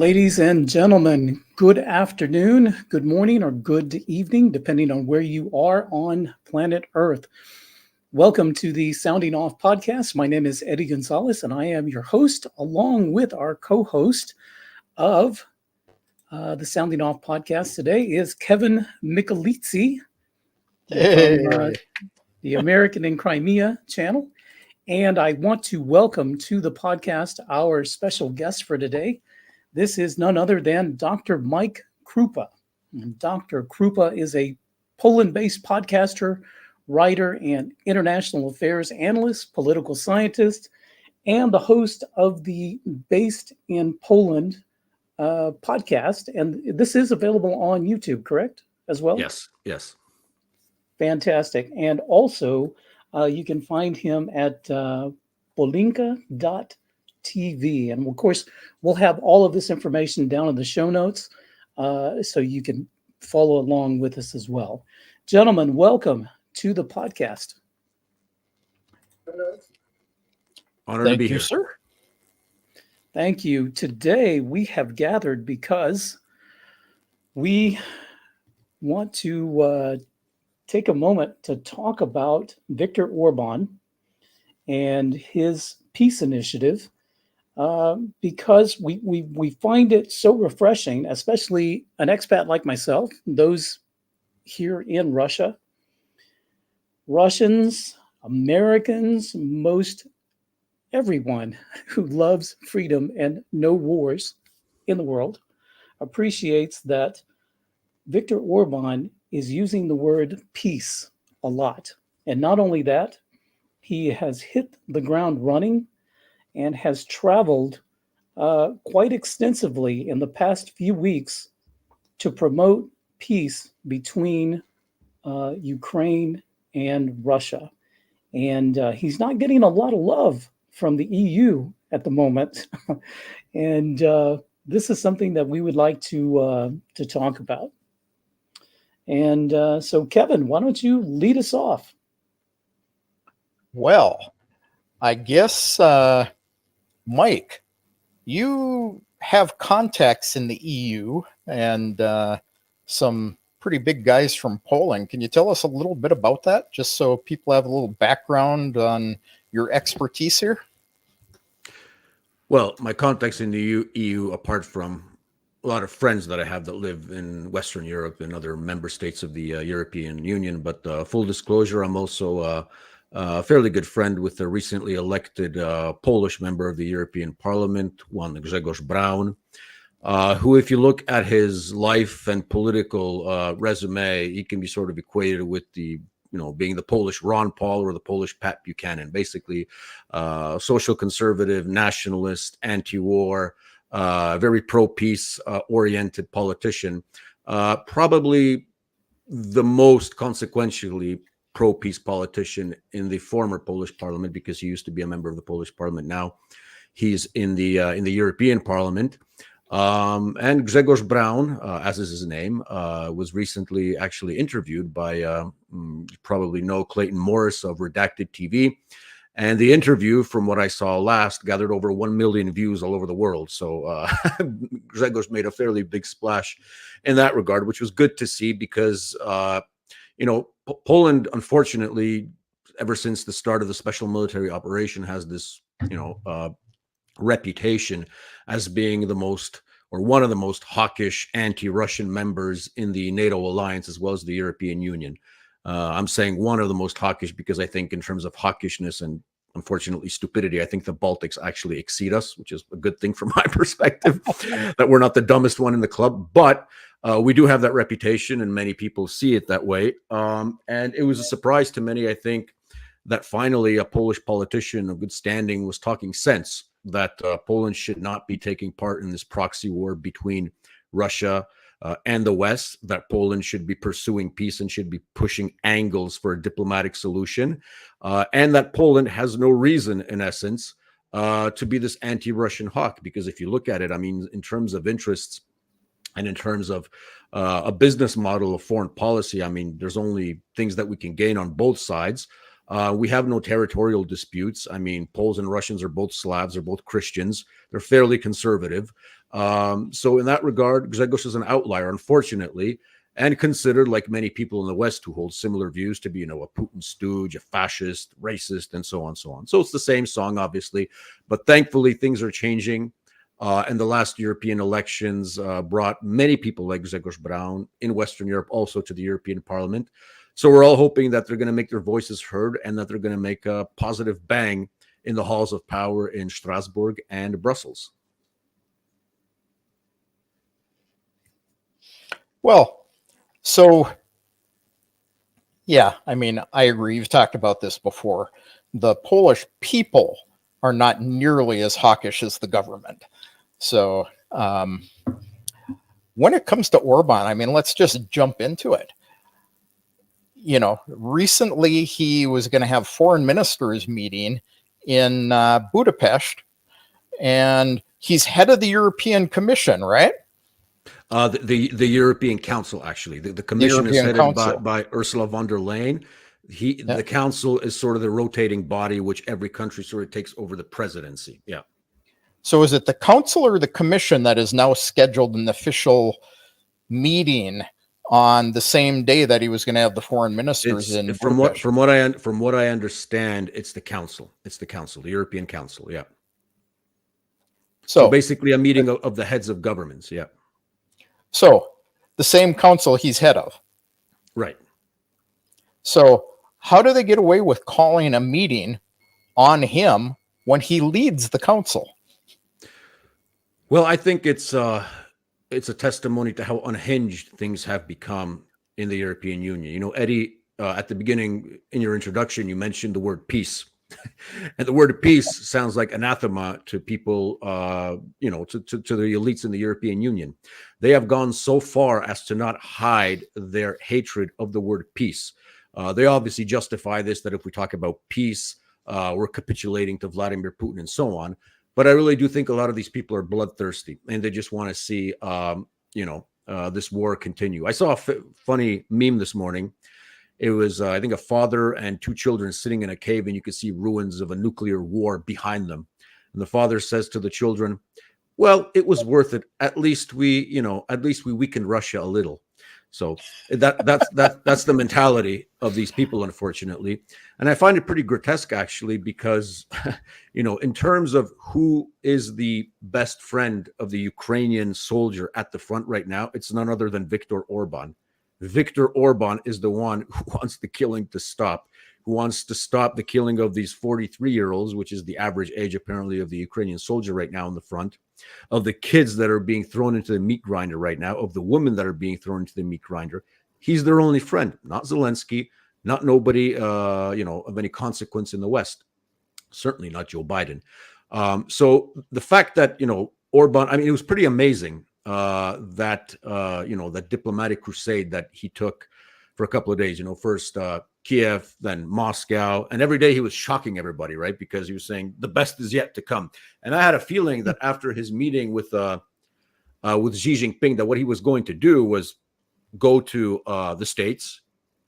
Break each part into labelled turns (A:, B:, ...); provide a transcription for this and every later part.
A: Ladies and gentlemen, good afternoon, good morning, or good evening, depending on where you are on planet Earth. Welcome to the Sounding Off podcast. My name is Eddie Gonzales, and I am your host, along with our co-host of the Sounding Off podcast today is Kevin Michelizzi from the American in Crimea channel. And I want to welcome to the podcast our special guest for today. This is none other than Dr. Mike Krupa. And Dr. Krupa is a Poland-based podcaster, writer, and international affairs analyst, political scientist, and the host of the Based in Poland podcast. And this is available on YouTube, correct, as well?
B: Yes.
A: Fantastic. And also, you can find him at Polinka.TV. And of course, we'll have all of this information down in the show notes so you can follow along with us as well. Gentlemen, welcome to the podcast.
B: Honored to be here,
C: sir.
A: Thank you. Today we have gathered because we want to take a moment to talk about Viktor Orban and his peace initiative. Because we find it so refreshing, especially an expat like myself, those here in Russia, Russians, Americans, most everyone who loves freedom and no wars in the world appreciates that Viktor Orban is using the word peace a lot. And not only that, he has hit the ground running and has traveled quite extensively in the past few weeks to promote peace between Ukraine and Russia. And he's not getting a lot of love from the EU at the moment. And this is something that we would like to talk about. And so, Kevin, why don't you lead us off?
C: Well, I guess... Mike, you have contacts in the EU and some pretty big guys from Poland. Can you tell us a little bit about that, just so people have a little background on your expertise here?
B: Well, my contacts in the EU, apart from a lot of friends that I have that live in Western Europe and other member states of the European Union, but full disclosure, I'm also a fairly good friend with the recently elected Polish member of the European Parliament, one Grzegorz Braun, who, if you look at his life and political resume, he can be sort of equated with being the Polish Ron Paul or the Polish Pat Buchanan, basically social conservative, nationalist, anti-war, very pro-peace oriented politician, probably the most consequentially pro-peace politician in the former Polish parliament, because he used to be a member of the Polish parliament. Now he's in the European Parliament. And Grzegorz Braun, as is his name, was recently actually interviewed by, you probably know, Clayton Morris of Redacted TV. And the interview, from what I saw last, gathered over 1 million views all over the world. So Grzegorz made a fairly big splash in that regard, which was good to see because, Poland, unfortunately, ever since the start of the special military operation, has this, reputation as being the most, or one of the most hawkish anti-Russian members in the NATO alliance, as well as the European Union. I'm saying one of the most hawkish because I think in terms of hawkishness and, unfortunately, stupidity, I think the Baltics actually exceed us, which is a good thing from my perspective, that we're not the dumbest one in the club. But we do have that reputation, and many people see it that way. And it was a surprise to many, I think, that finally a Polish politician of good standing was talking sense, that Poland should not be taking part in this proxy war between Russia and the West, that Poland should be pursuing peace and should be pushing angles for a diplomatic solution, and that Poland has no reason, in essence, to be this anti-Russian hawk. Because if you look at it, I mean, in terms of interests, and in terms of a business model of foreign policy, I mean, there's only things that we can gain on both sides. We have no territorial disputes. I mean, Poles and Russians are both Slavs, they're both Christians. They're fairly conservative. So in that regard, Grzegorz is an outlier, unfortunately, and considered, like many people in the West who hold similar views, to be, a Putin stooge, a fascist, racist, and so on, so on. So it's the same song, obviously, but thankfully things are changing. And the last European elections brought many people like Grzegorz Braun in Western Europe also to the European Parliament. So we're all hoping that they're going to make their voices heard and that they're going to make a positive bang in the halls of power in Strasbourg and Brussels.
C: Well, so, yeah, I mean, I agree. You've talked about this before. The Polish people are not nearly as hawkish as the government. So when it comes to Orban, I mean, let's just jump into it. Recently he was going to have foreign ministers meeting in Budapest, and he's head of the European Commission, right?
B: The European Council, actually. The Commission is headed by Ursula von der Leyen. The Council is sort of the rotating body, which every country sort of takes over the presidency. Yeah.
C: So is it the Council or the Commission that is now scheduled an official meeting on the same day that he was going to have the foreign ministers in Budapest?
B: From what I understand, it's the Council. It's the Council, the European Council. Yeah. So basically a meeting of the heads of governments. Yeah.
C: So the same council he's head of.
B: Right.
C: So how do they get away with calling a meeting on him when he leads the council?
B: Well, I think it's a testimony to how unhinged things have become in the European Union. Eddie, at the beginning in your introduction, you mentioned the word peace. And the word peace sounds like anathema to people, to the elites in the European Union. They have gone so far as to not hide their hatred of the word peace. They obviously justify this, that if we talk about peace, we're capitulating to Vladimir Putin and so on. But I really do think a lot of these people are bloodthirsty and they just want to see, this war continue. I saw a funny meme this morning. It was, I think, a father and two children sitting in a cave, and you could see ruins of a nuclear war behind them. And the father says to the children, "Well, it was worth it. At least we weakened Russia a little." So that's the mentality of these people, unfortunately. And I find it pretty grotesque, actually, because, in terms of who is the best friend of the Ukrainian soldier at the front right now, it's none other than Viktor Orban. Viktor Orban is the one who wants the killing to stop, who wants to stop the killing of these 43-year-olds, which is the average age, apparently, of the Ukrainian soldier right now in the front, of the kids that are being thrown into the meat grinder right now, of the women that are being thrown into the meat grinder. He's their only friend, not Zelensky, not nobody, of any consequence in the West. Certainly not Joe Biden. So the fact that, Orban, I mean, it was pretty amazing that diplomatic crusade that he took for a couple of days, first Kiev, then Moscow, and every day he was shocking everybody, right? Because he was saying the best is yet to come. And I had a feeling that after his meeting with Xi Jinping, that what he was going to do was go to the States,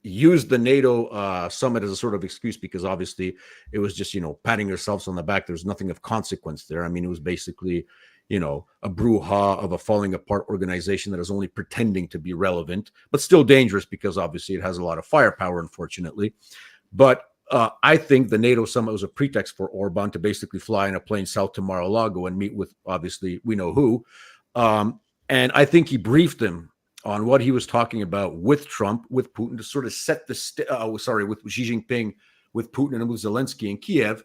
B: use the NATO summit as a sort of excuse, because obviously it was just, patting yourselves on the back. There's nothing of consequence there. I mean, it was basically, a brouhaha of a falling apart organization that is only pretending to be relevant, but still dangerous because obviously it has a lot of firepower, unfortunately. But I think the NATO summit was a pretext for Orban to basically fly in a plane south to Mar-a-Lago and meet with, obviously, we know who. And I think he briefed him on what he was talking about with Trump, with Putin, to sort of set the with Xi Jinping, with Putin and with Zelensky in Kiev,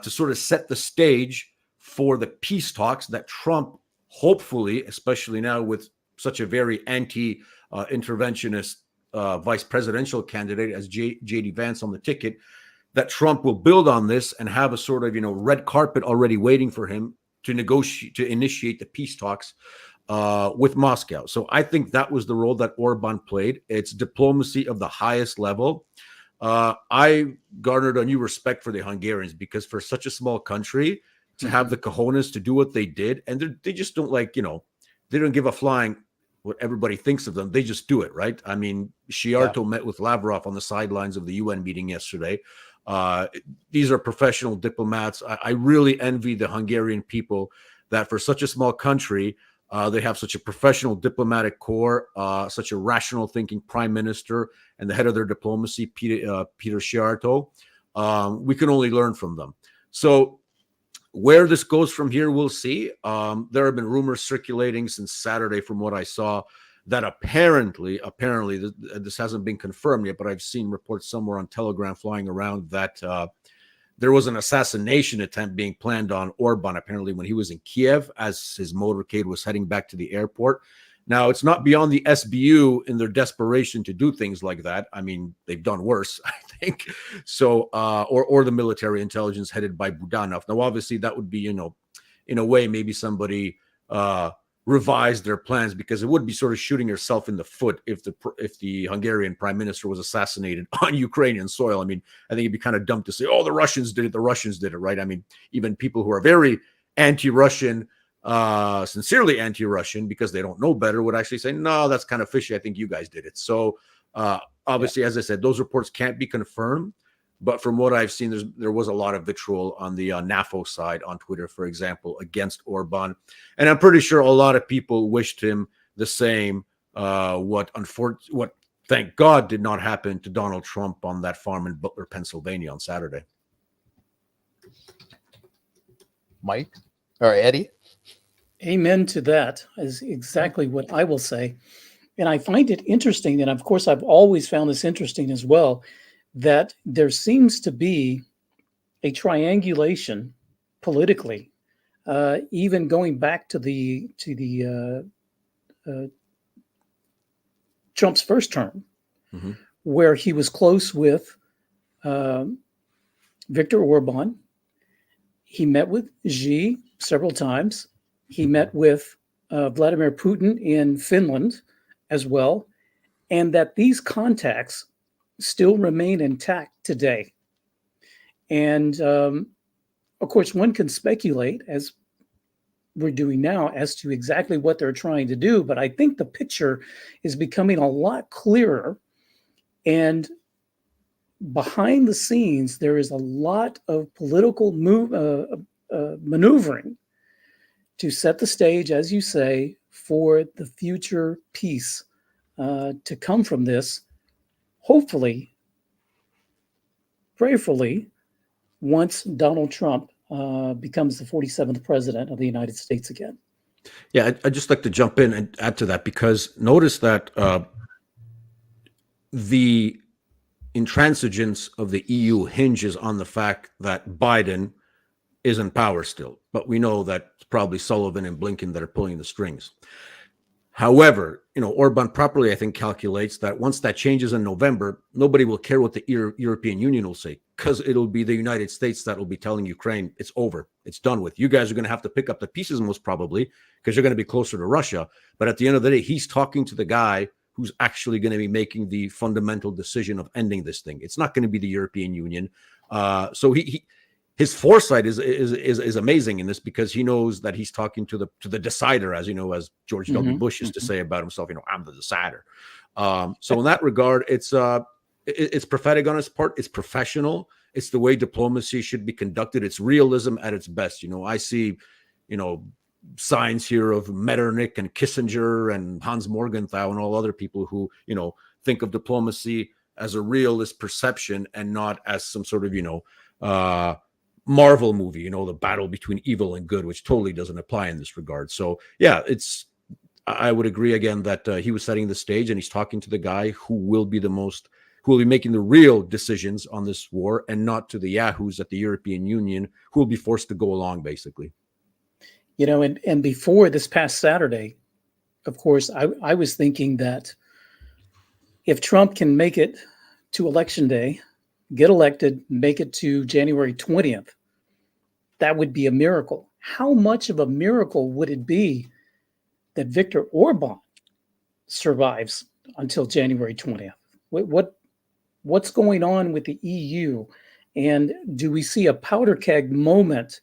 B: to sort of set the stage for the peace talks that Trump, hopefully, especially now with such a very anti-interventionist vice presidential candidate as J.D. Vance on the ticket, that Trump will build on this and have a sort of, red carpet already waiting for him to negotiate, to initiate the peace talks with Moscow. So I think that was the role that Orban played. It's diplomacy of the highest level. I garnered a new respect for the Hungarians, because for such a small country to have the cojones to do what they did, and they just don't they don't give a flying what everybody thinks of them. They just do it, right? I mean, Sciarto met with Lavrov on the sidelines of the UN meeting yesterday. These are professional diplomats. I really envy the Hungarian people that for such a small country They have such a professional diplomatic corps, such a rational thinking prime minister, and the head of their diplomacy, Peter Sciarto. We can only learn from them. So where this goes from here, we'll see. There have been rumors circulating since Saturday, from what I saw, that apparently, this hasn't been confirmed yet, but I've seen reports somewhere on Telegram flying around that there was an assassination attempt being planned on Orban, apparently when he was in Kiev as his motorcade was heading back to the airport. Now, it's not beyond the SBU in their desperation to do things like that. I mean, they've done worse, I think. So, or the military intelligence headed by Budanov. Now, obviously, that would be, in a way, maybe somebody revised their plans, because it would be sort of shooting yourself in the foot if the Hungarian prime minister was assassinated on Ukrainian soil. I mean, I think it'd be kind of dumb to say, oh, the Russians did it, right? I mean, even people who are very anti-Russian, sincerely anti-Russian, because they don't know better, would actually say, no, that's kind of fishy. I think you guys did it. So obviously, as I said, those reports can't be confirmed. But from what I've seen, there was a lot of vitriol on the NAFO side on Twitter, for example, against Orban. And I'm pretty sure a lot of people wished him the same. What thank God did not happen to Donald Trump on that farm in Butler, Pennsylvania on Saturday.
C: Mike or Eddie?
A: Amen to that is exactly what I will say. And I find it interesting, and of course, I've always found this interesting as well, that there seems to be a triangulation politically, even going back to the Trump's first term, where he was close with Viktor Orban. He met with Xi several times. He met with Vladimir Putin in Finland as well, and that these contacts still remain intact today. And of course, one can speculate, as we're doing now, as to exactly what they're trying to do. But I think the picture is becoming a lot clearer. And behind the scenes, there is a lot of political maneuvering to set the stage, as you say, for the future peace to come from this. Hopefully, prayerfully, once Donald Trump becomes the 47th president of the United States again.
B: Yeah, I'd just like to jump in and add to that, because notice that the intransigence of the EU hinges on the fact that Biden is in power still. But we know that it's probably Sullivan and Blinken that are pulling the strings. However, Orban properly, I think, calculates that once that changes in November, nobody will care what the European Union will say, because it'll be the United States that will be telling Ukraine it's over, it's done with. You guys are going to have to pick up the pieces, most probably, because you're going to be closer to Russia. But at the end of the day, he's talking to the guy who's actually going to be making the fundamental decision of ending this thing. It's not going to be the European Union. So his foresight is amazing in this, because he knows that he's talking to the decider, as as George W. Bush used to say about himself. I'm the decider. So in that regard, it's prophetic on his part. It's professional. It's the way diplomacy should be conducted. It's realism at its best. I see, signs here of Metternich and Kissinger and Hans Morgenthau and all other people who think of diplomacy as a realist perception and not as some sort of Marvel movie, the battle between evil and good, which totally doesn't apply in this regard. So yeah, I would agree again that he was setting the stage, and he's talking to the guy who will be making the real decisions on this war, and not to the yahoos at the European Union who will be forced to go along, basically.
A: And before this past Saturday, of course, I was thinking that if Trump can make it to election day, get elected, make it to January 20th, that would be a miracle. How much of a miracle would it be that Viktor Orban survives until January 20th? What's going on with the EU? And do we see a powder keg moment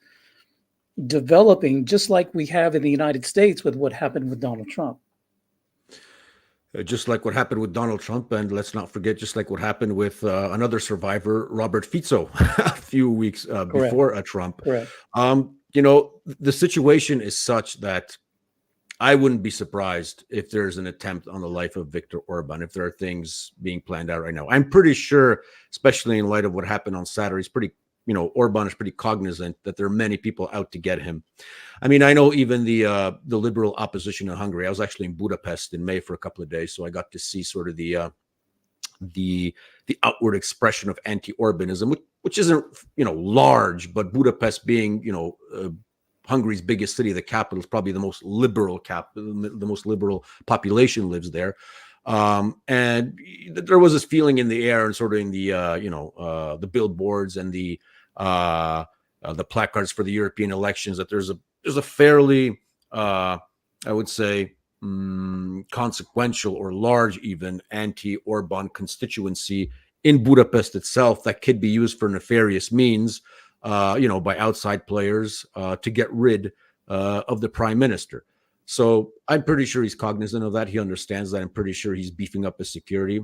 A: developing, just like we have in the United States with what happened with Donald Trump?
B: Just like what happened with Donald Trump, and let's not forget, just like what happened with another survivor, Robert Fico, a few weeks before Trump.
A: Correct.
B: The situation is such that I wouldn't be surprised if there's an attempt on the life of Viktor Orban, if there are things being planned out right now. I'm pretty sure, especially in light of what happened on Saturday, Orban is pretty cognizant that there are many people out to get him. I mean, I know even the liberal opposition in Hungary. I was actually in Budapest in May for a couple of days, so I got to see sort of the outward expression of anti-Orbanism, which isn't large, but Budapest being Hungary's biggest city, the capital, is probably the most liberal the most liberal population lives there. And there was this feeling in the air and sort of in the billboards and the placards for the European elections that there's a fairly, I would say, consequential or large even anti-Orban constituency in Budapest itself that could be used for nefarious means, by outside players to get rid of the prime minister. So I'm pretty sure he's cognizant of that. He understands that. I'm pretty sure he's beefing up his security.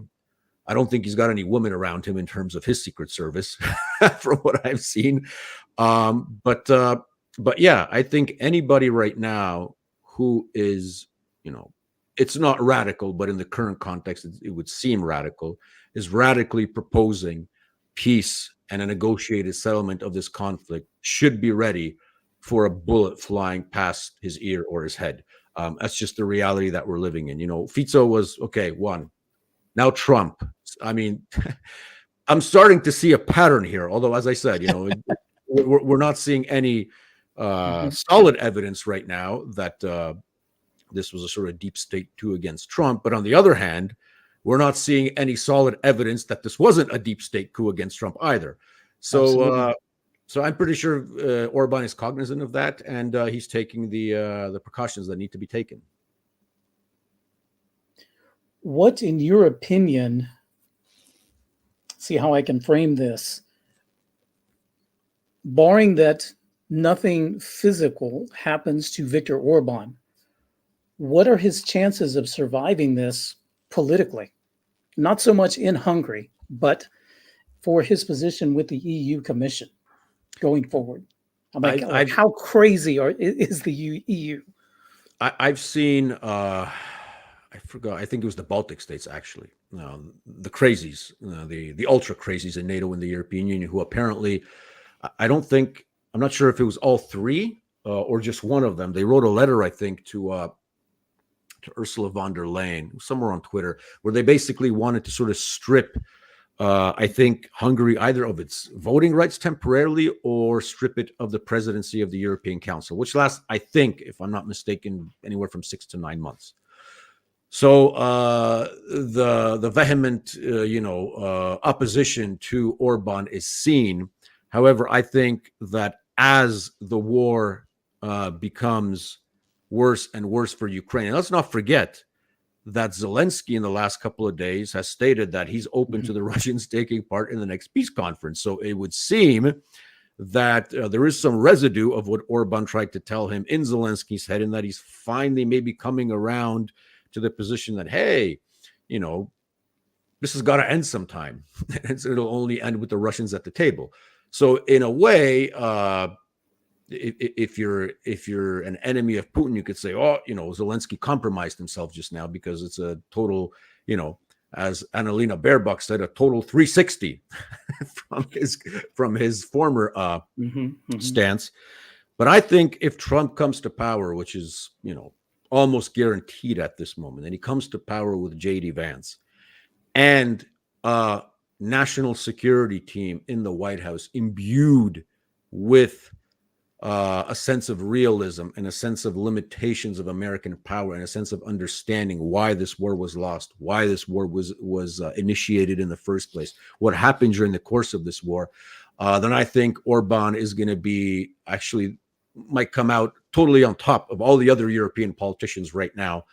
B: I don't think he's got any women around him in terms of his Secret Service, from what I've seen. But yeah, I think anybody right now who is, it's not radical, but in the current context, it would seem radical, is radically proposing peace and a negotiated settlement of this conflict should be ready for a bullet flying past his ear or his head. That's just the reality that we're living in. Fico was, okay, one. Now Trump. I mean, I'm starting to see a pattern here, although, as I said, we're not seeing any solid evidence right now that this was a sort of deep state coup against Trump. But on the other hand, we're not seeing any solid evidence that this wasn't a deep state coup against Trump either. So I'm pretty sure Orban is cognizant of that, and he's taking the precautions that need to be taken.
A: What, in your opinion, see how I can frame this, barring that nothing physical happens to Viktor Orban, what are his chances of surviving this politically? Not so much in Hungary, but for his position with the EU Commission going forward. How crazy is the EU?
B: I've seen, I forgot, I think it was the Baltic states, actually, the crazies, the ultra crazies in NATO and the European Union, who apparently, I'm not sure if it was all three or just one of them. They wrote a letter, I think, to Ursula von der Leyen, somewhere on Twitter, where they basically wanted to sort of strip, I think, Hungary either of its voting rights temporarily or strip it of the presidency of the European Council, which lasts, I think, if I'm not mistaken, anywhere from 6 to 9 months. So the vehement, opposition to Orban is seen. However, I think that as the war becomes worse and worse for Ukraine, and let's not forget that Zelensky in the last couple of days has stated that he's open to the Russians taking part in the next peace conference. So it would seem that there is some residue of what Orban tried to tell him in Zelensky's head, and that he's finally maybe coming around to the position that, hey, this has got to end sometime. And so it'll only end with the Russians at the table. So in a way, if you're an enemy of Putin, you could say, Zelensky compromised himself just now, because it's a total, as Annalena Baerbock said, a total 360 from his former stance. But I think if Trump comes to power, which is, almost guaranteed at this moment, and he comes to power with J.D. Vance and a national security team in the White House imbued with a sense of realism and a sense of limitations of American power and a sense of understanding why this war was lost, why this war was initiated in the first place, what happened during the course of this war, then I think Orban is going to be might come out totally on top of all the other European politicians right now,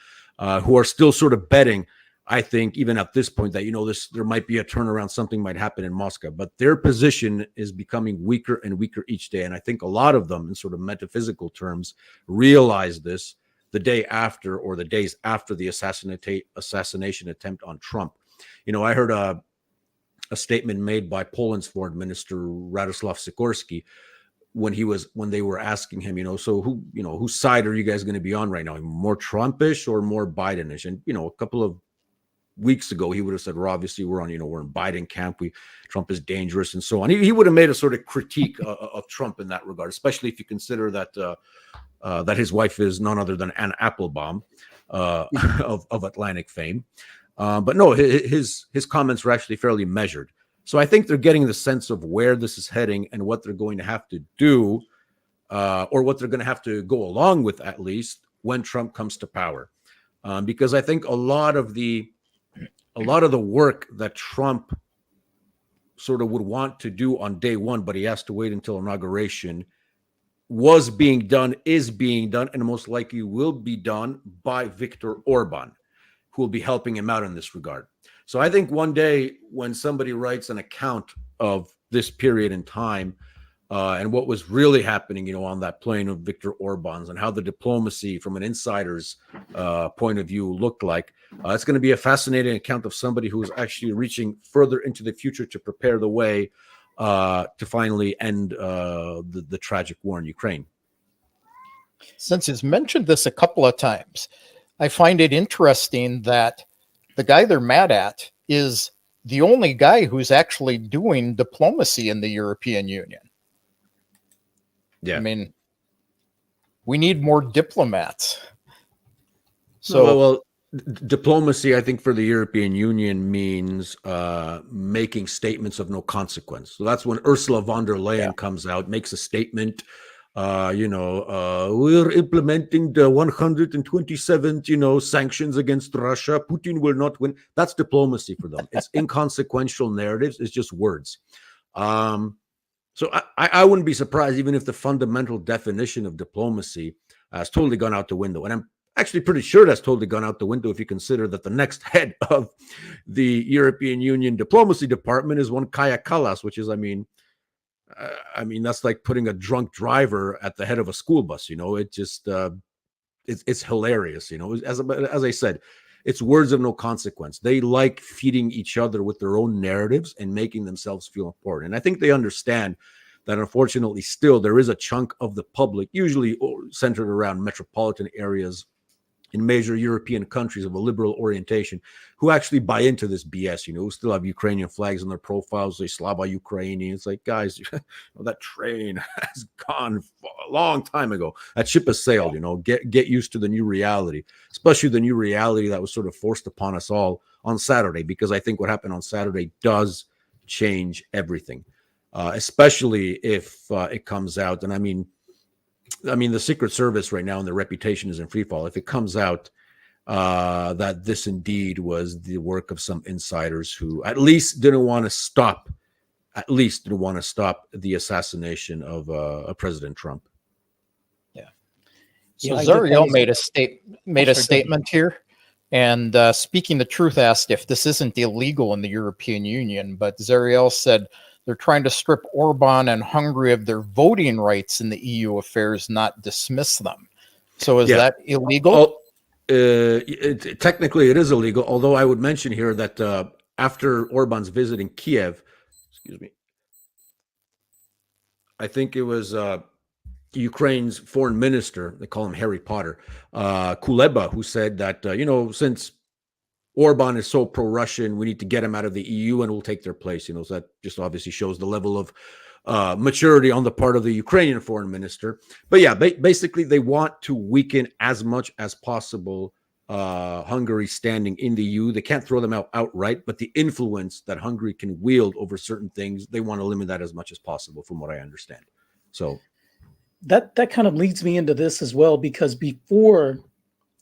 B: who are still sort of betting, I think, even at this point, that, there might be a turnaround, something might happen in Moscow. But their position is becoming weaker and weaker each day. And I think a lot of them, in sort of metaphysical terms, realize this the day after or the days after the assassination attempt on Trump. I heard a statement made by Poland's foreign minister, Radoslaw Sikorski, when they were asking him, so whose side are you guys going to be on right now? More Trumpish or more Bidenish? And a couple of weeks ago, he would have said, well, obviously we're in Biden camp. Trump is dangerous and so on. He would have made a sort of critique of Trump in that regard, especially if you consider that that his wife is none other than Anne Applebaum of Atlantic fame. But no, his comments were actually fairly measured. So I think they're getting the sense of where this is heading and what they're going to have to do, or what they're going to have to go along with, at least when Trump comes to power. Because I think a lot of the work that Trump sort of would want to do on day one, but he has to wait until inauguration, was being done, is being done, and most likely will be done by Viktor Orban, who will be helping him out in this regard. So I think one day when somebody writes an account of this period in time and what was really happening, on that plane of Viktor Orban's and how the diplomacy from an insider's point of view looked like, it's going to be a fascinating account of somebody who is actually reaching further into the future to prepare the way to finally end the tragic war in Ukraine.
C: Since he's mentioned this a couple of times, I find it interesting that the guy they're mad at is the only guy who's actually doing diplomacy in the European Union.
B: Yeah.
C: I mean, we need more diplomats. So,
B: well, diplomacy, I think, for the European Union means making statements of no consequence. So that's when Ursula von der Leyen comes out, makes a statement. We're implementing the 127th, sanctions against Russia. Putin will not win. That's diplomacy for them. It's inconsequential narratives. It's just words. So I wouldn't be surprised even if the fundamental definition of diplomacy has totally gone out the window. And I'm actually pretty sure that's totally gone out the window if you consider that the next head of the European Union diplomacy department is one Kaja Kallas, which is, I mean, that's like putting a drunk driver at the head of a school bus. It just it's hilarious. As I said, it's words of no consequence. They like feeding each other with their own narratives and making themselves feel important. And I think they understand that, unfortunately, still there is a chunk of the public, usually centered around metropolitan areas in major European countries of a liberal orientation, who actually buy into this BS, who still have Ukrainian flags on their profiles, say Slava Ukrainian. It's like, guys, that train has gone a long time ago. That ship has sailed, get used to the new reality, especially the new reality that was sort of forced upon us all on Saturday, because I think what happened on Saturday does change everything, especially if it comes out. And I mean, the Secret Service right now and their reputation is in free fall. If it comes out that this indeed was the work of some insiders who at least didn't want to stop the assassination of President Trump.
C: Yeah. So Zariel made a statement here, and Speaking the Truth asked if this isn't illegal in the European Union, but Zariel said they're trying to strip Orban and Hungary of their voting rights in the EU affairs, not dismiss them. So is that illegal?
B: Technically, it is illegal, although I would mention here that after Orban's visit in Kiev, I think it was Ukraine's foreign minister, they call him Harry Potter, Kuleba, who said that, since Orban is so pro-Russian, we need to get him out of the EU and we'll take their place. So that just obviously shows the level of maturity on the part of the Ukrainian foreign minister. But yeah, basically they want to weaken as much as possible Hungary's standing in the EU. They can't throw them out outright, but the influence that Hungary can wield over certain things, they want to limit that as much as possible, from what I understand. So
A: that kind of leads me into this as well, because before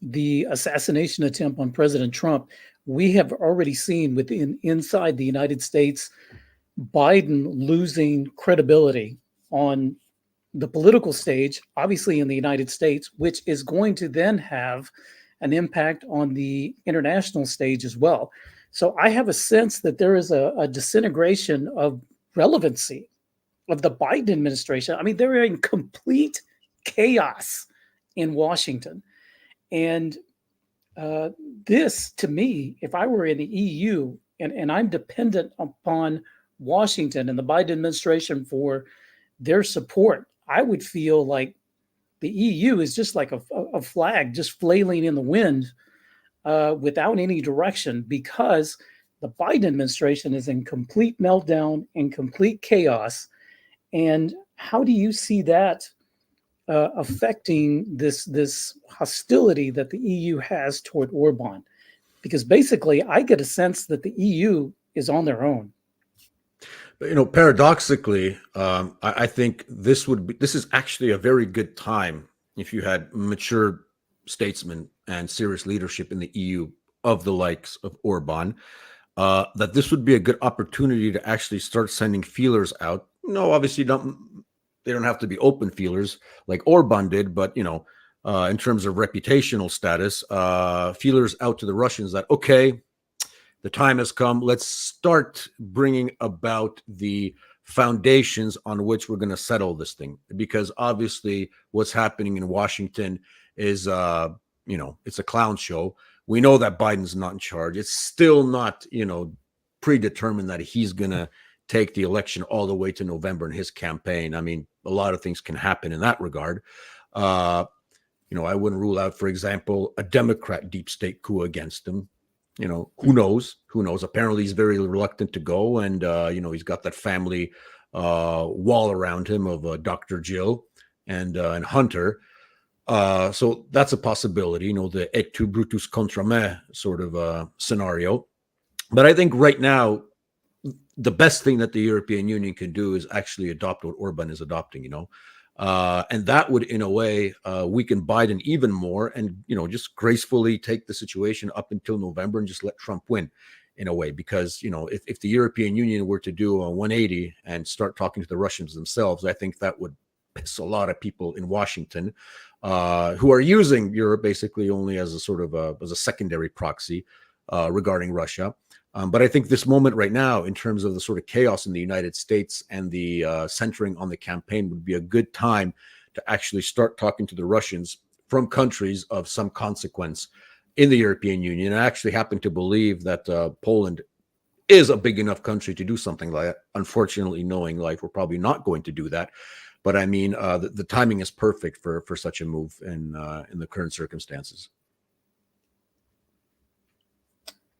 A: the assassination attempt on President Trump, we have already seen inside the United States, Biden losing credibility on the political stage, obviously in the United States, which is going to then have an impact on the international stage as well. So I have a sense that there is a disintegration of relevancy of the Biden administration. I mean, they're in complete chaos in Washington. And this, to me, if I were in the EU and I'm dependent upon Washington and the Biden administration for their support, I would feel like the EU is just like a flag just flailing in the wind without any direction, because the Biden administration is in complete meltdown and complete chaos. And how do you see that affecting this hostility that the EU has toward Orban? Because basically, I get a sense that the EU is on their own.
B: But, paradoxically, I think this is actually a very good time if you had mature statesmen and serious leadership in the EU of the likes of Orban, that this would be a good opportunity to actually start sending feelers out. No, obviously they don't have to be open feelers like Orban did, but in terms of reputational status, feelers out to the Russians that, okay, the time has come. Let's start bringing about the foundations on which we're going to settle this thing. Because obviously what's happening in Washington is, it's a clown show. We know that Biden's not in charge. It's still not, predetermined that he's going to take the election all the way to November in his campaign. I mean, a lot of things can happen in that regard. I wouldn't rule out, for example, a Democrat deep state coup against him. Who knows? Apparently he's very reluctant to go. And, he's got that family wall around him of Dr. Jill and Hunter. So that's a possibility, the et tu Brutus contra me sort of scenario. But I think right now, the best thing that the European Union can do is actually adopt what Orban is adopting, and that would, in a way, weaken Biden even more, and just gracefully take the situation up until November and just let Trump win, in a way. Because if the European Union were to do a 180 and start talking to the Russians themselves, I think that would piss a lot of people in Washington who are using Europe basically only as a sort of as a secondary proxy regarding Russia. But I think this moment right now, in terms of the sort of chaos in the United States and the centering on the campaign, would be a good time to actually start talking to the Russians from countries of some consequence in the European Union. I actually happen to believe that Poland is a big enough country to do something like that. Unfortunately, knowing life, we're probably not going to do that. But I mean, the timing is perfect for such a move in the current circumstances.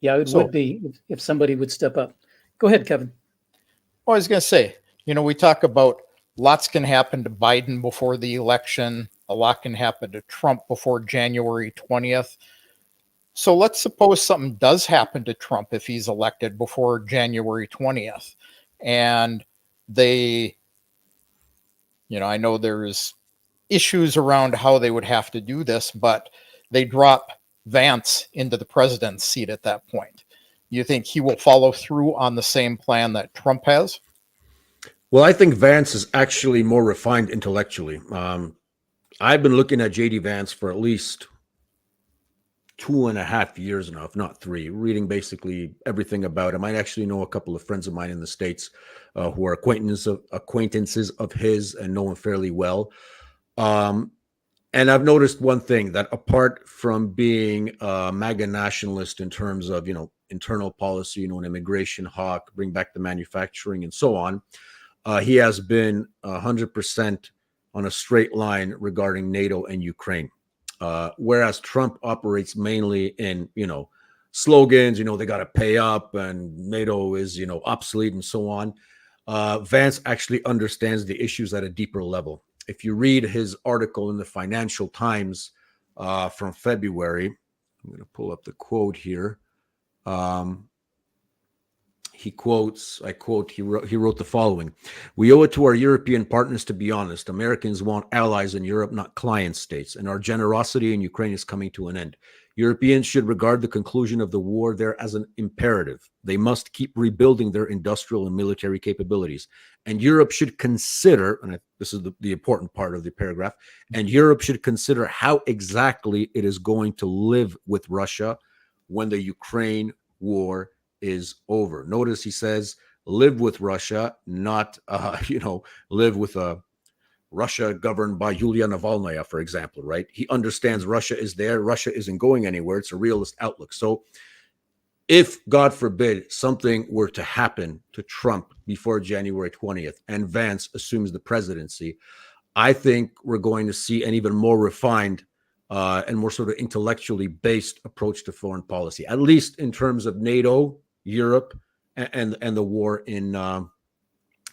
A: Yeah, it would be if somebody would step up. Go ahead, Kevin.
C: I was going to say, we talk about lots can happen to Biden before the election. A lot can happen to Trump before January 20th. So let's suppose something does happen to Trump if he's elected before January 20th. And they, I know there's issues around how they would have to do this, but they drop Vance into the president's seat at that point. You think he will follow through on the same plan that Trump has?
B: Well, I think Vance is actually more refined intellectually. I've been looking at J.D. Vance for at least 2.5 years now, if not 3, reading basically everything about him. I actually know a couple of friends of mine in the States who are acquaintances of his and know him fairly well. And I've noticed one thing, that apart from being a MAGA nationalist in terms of, internal policy, an immigration hawk, bring back the manufacturing and so on, he has been 100% on a straight line regarding NATO and Ukraine. Whereas Trump operates mainly in, slogans, they got to pay up and NATO is, obsolete and so on. Vance actually understands the issues at a deeper level. If you read his article in the Financial Times from February, I'm going to pull up the quote here. He quotes, I quote, he wrote the following: "We owe it to our European partners to be honest. Americans want allies in Europe, not client states, and our generosity in Ukraine is coming to an end. Europeans should regard the conclusion of the war there as an imperative. They must keep rebuilding their industrial and military capabilities. And Europe should consider," and this is the important part of the paragraph, "and Europe should consider how exactly it is going to live with Russia when the Ukraine war is over." Notice he says live with Russia, not, live with a Russia governed by Yulia Navalnaya, for example, right? He understands Russia is there. Russia isn't going anywhere. It's a realist outlook. So if, God forbid, something were to happen to Trump before January 20th and Vance assumes the presidency, I think we're going to see an even more refined and more sort of intellectually based approach to foreign policy, at least in terms of NATO, Europe, and the war in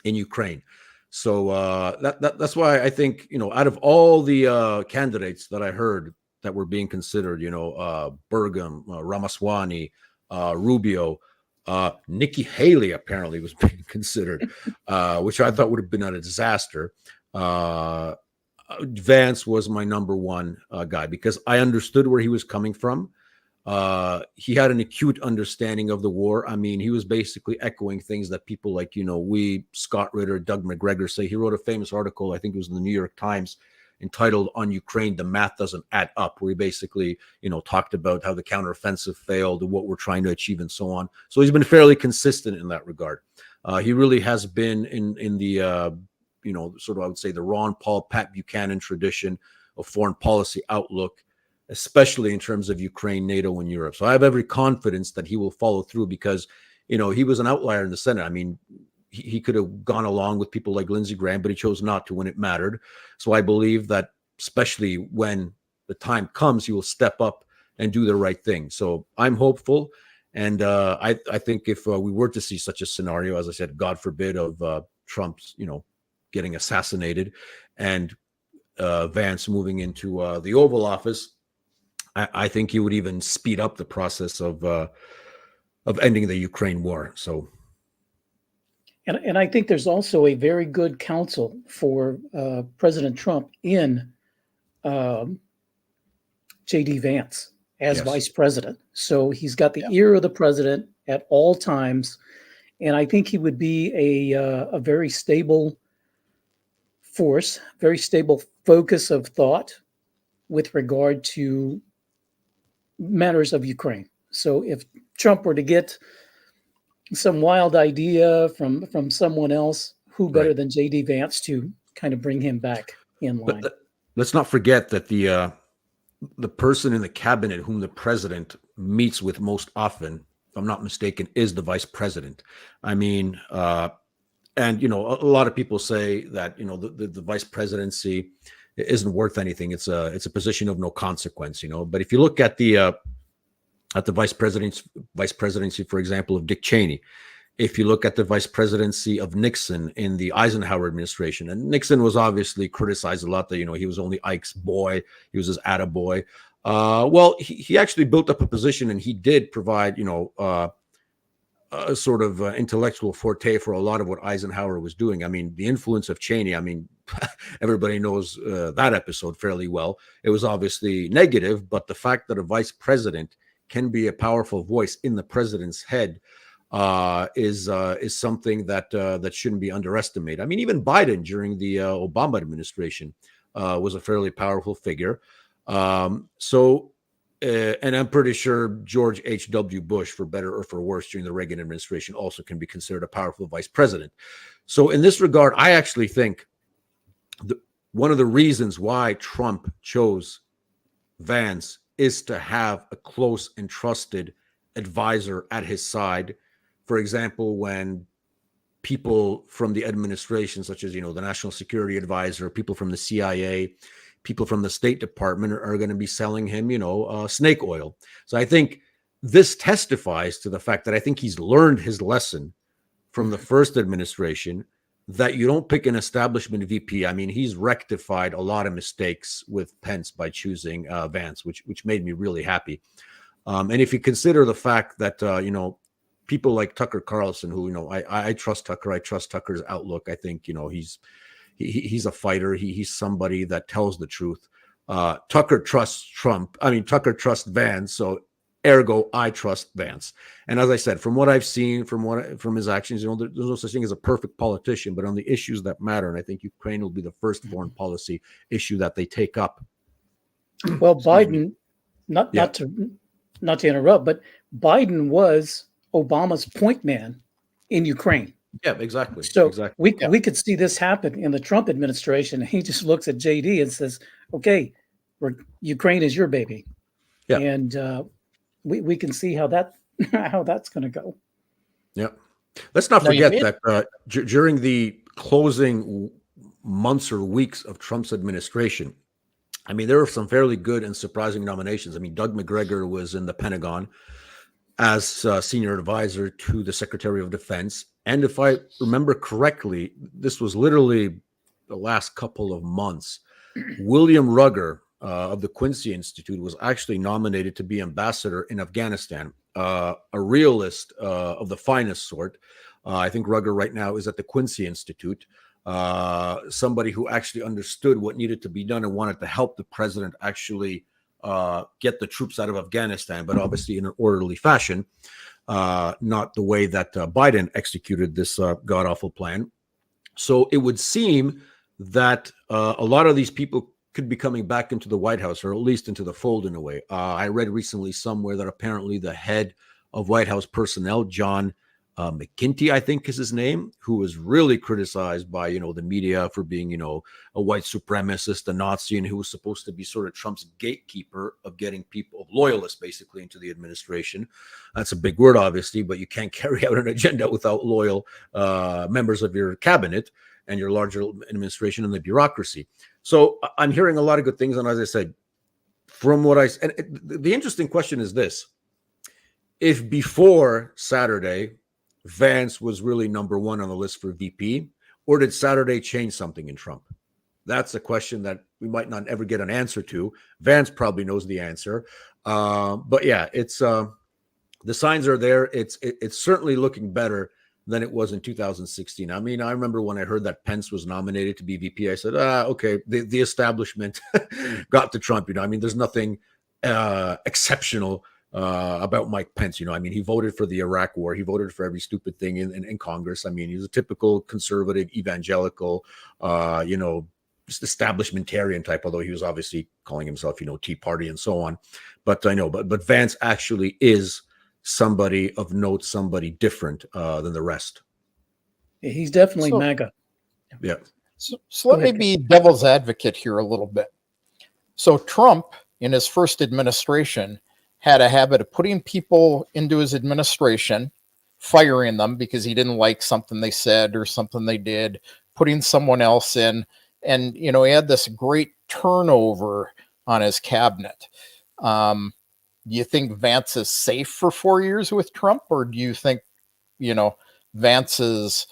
B: Ukraine. So that's why I think, out of all the candidates that I heard that were being considered, Burgum, Ramaswamy, Rubio, Nikki Haley apparently was being considered, which I thought would have been a disaster. Vance was my number one guy because I understood where he was coming from. He had an acute understanding of the war. I mean, he was basically echoing things that people like, Scott Ritter, Doug McGregor say. He wrote a famous article, I think it was in the New York Times, entitled "On Ukraine, the Math Doesn't Add Up," where he basically, talked about how the counteroffensive failed and what we're trying to achieve and so on. So he's been fairly consistent in that regard. He really has been in the, sort of, I would say, the Ron Paul, Pat Buchanan tradition of foreign policy outlook, especially in terms of Ukraine, NATO, and Europe. So I have every confidence that he will follow through because, he was an outlier in the Senate. I mean, he could have gone along with people like Lindsey Graham, but he chose not to when it mattered. So I believe that, especially when the time comes, he will step up and do the right thing. So I'm hopeful. And I think if we were to see such a scenario, as I said, God forbid, of Trump's, getting assassinated and Vance moving into the Oval Office, I think he would even speed up the process of ending the Ukraine war. So.
A: And I think there's also a very good counsel for President Trump in J.D. Vance as vice president. So he's got the ear of the president at all times. And I think he would be a very stable force, very stable focus of thought with regard to matters of Ukraine. So if Trump were to get some wild idea from someone else, who better than J.D. Vance to kind of bring him back in line?
B: But let's not forget that the person in the cabinet whom the president meets with most often, if I'm not mistaken, is the vice president. I mean, and a lot of people say that the vice presidency isn't worth anything. It's a position of no consequence. But if you look at the vice presidency, for example, of Dick Cheney, if you look at the vice presidency of Nixon in the Eisenhower administration, and Nixon was obviously criticized a lot that, he was only Ike's boy, he was his attaboy. Well, he actually built up a position, and he did provide, a sort of intellectual forte for a lot of what Eisenhower was doing. I mean, the influence of Cheney, I mean, everybody knows that episode fairly well. It was obviously negative, but the fact that a vice president can be a powerful voice in the president's head is something that shouldn't be underestimated. I mean, even Biden during the Obama administration was a fairly powerful figure. And I'm pretty sure George H.W. Bush, for better or for worse, during the Reagan administration also can be considered a powerful vice president. So in this regard, I actually think one of the reasons why Trump chose Vance is to have a close and trusted advisor at his side. For example, when people from the administration, such as, the National Security Advisor, people from the CIA, people from the State Department are going to be selling him, snake oil. So I think this testifies to the fact that I think he's learned his lesson from the first administration, that you don't pick an establishment VP. I mean, he's rectified a lot of mistakes with Pence by choosing Vance, which made me really happy. And if you consider the fact that, people like Tucker Carlson, who, I trust Tucker, I trust Tucker's outlook. I think, he's a fighter. He's somebody that tells the truth. Tucker trusts Trump. I mean, Tucker trusts Vance. So ergo, I trust Vance. And as I said, from what I've seen, from his actions, there's no such thing as a perfect politician, but on the issues that matter, and I think Ukraine will be the first foreign policy issue that they take up.
A: Well, Biden, not to interrupt, but Biden was Obama's point man in Ukraine.
B: Yeah, exactly.
A: So
B: exactly.
A: we could see this happen in the Trump administration. He just looks at JD and says, "Okay, Ukraine is your baby," and we can see how that's going to go.
B: Yeah, let's not forget that during the closing months or weeks of Trump's administration, I mean, there were some fairly good and surprising nominations. I mean, Doug McGregor was in the Pentagon as senior advisor to the Secretary of Defense. And if I remember correctly, this was literally the last couple of months. William Rugger of the Quincy Institute was actually nominated to be ambassador in Afghanistan, a realist of the finest sort. I think Rugger right now is at the Quincy Institute, somebody who actually understood what needed to be done and wanted to help the president actually get the troops out of Afghanistan, but obviously in an orderly fashion, not the way that Biden executed this god-awful plan. So it would seem that a lot of these people could be coming back into the White House, or at least into the fold in a way. I read recently somewhere that apparently the head of White House personnel, John McKinty, I think is his name, who was really criticized by, the media for being, a white supremacist, a Nazi, and who was supposed to be sort of Trump's gatekeeper of getting people, loyalists basically, into the administration. That's a big word, obviously, but you can't carry out an agenda without loyal members of your cabinet and your larger administration and the bureaucracy. So I'm hearing a lot of good things. And as I said, from what the interesting question is this: if before Saturday, Vance was really number one on the list for VP, or did Saturday change something in Trump? That's a question that we might not ever get an answer to. Vance probably knows the answer. But yeah, it's the signs are there. It's certainly looking better than it was in 2016. I mean, I remember when I heard that Pence was nominated to be VP, I said, okay, the establishment got to Trump. I mean, there's nothing exceptional about Mike Pence. I mean, he voted for the Iraq war. He voted for every stupid thing in Congress. I mean, he's a typical conservative, evangelical, just establishmentarian type, although he was obviously calling himself, Tea Party and so on. But I know, but Vance actually is somebody of note, somebody different than the rest.
A: He's definitely MAGA.
B: Yeah.
C: So let me be devil's advocate here a little bit. So Trump, in his first administration, had a habit of putting people into his administration, firing them because he didn't like something they said or something they did, putting someone else in. And, he had this great turnover on his cabinet. Do you think Vance is safe for 4 years with Trump? Or do you think, Vance is,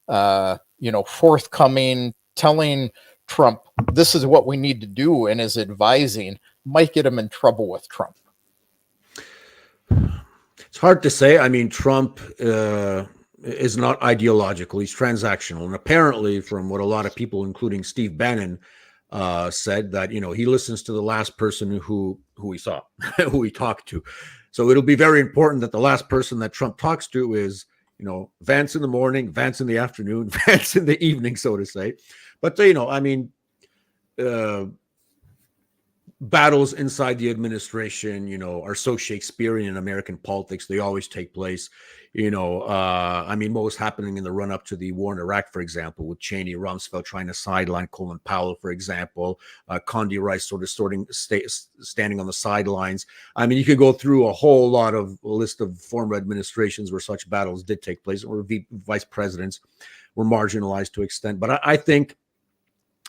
C: forthcoming, telling Trump, this is what we need to do, and is advising, might get him in trouble with Trump?
B: It's hard to say. I mean, Trump is not ideological. He's transactional. And apparently, from what a lot of people, including Steve Bannon, said, that, he listens to the last person who he saw, who he talked to. So it'll be very important that the last person that Trump talks to is, Vance in the morning, Vance in the afternoon, Vance in the evening, so to say. But, I mean, battles inside the administration, are so Shakespearean in American politics. They always take place. I mean, what was happening in the run up to the war in Iraq, for example, with Cheney, Rumsfeld trying to sideline Colin Powell, for example, Condi Rice sort of standing on the sidelines. I mean, you could go through a whole list of former administrations where such battles did take place, or vice presidents were marginalized to extent. But I think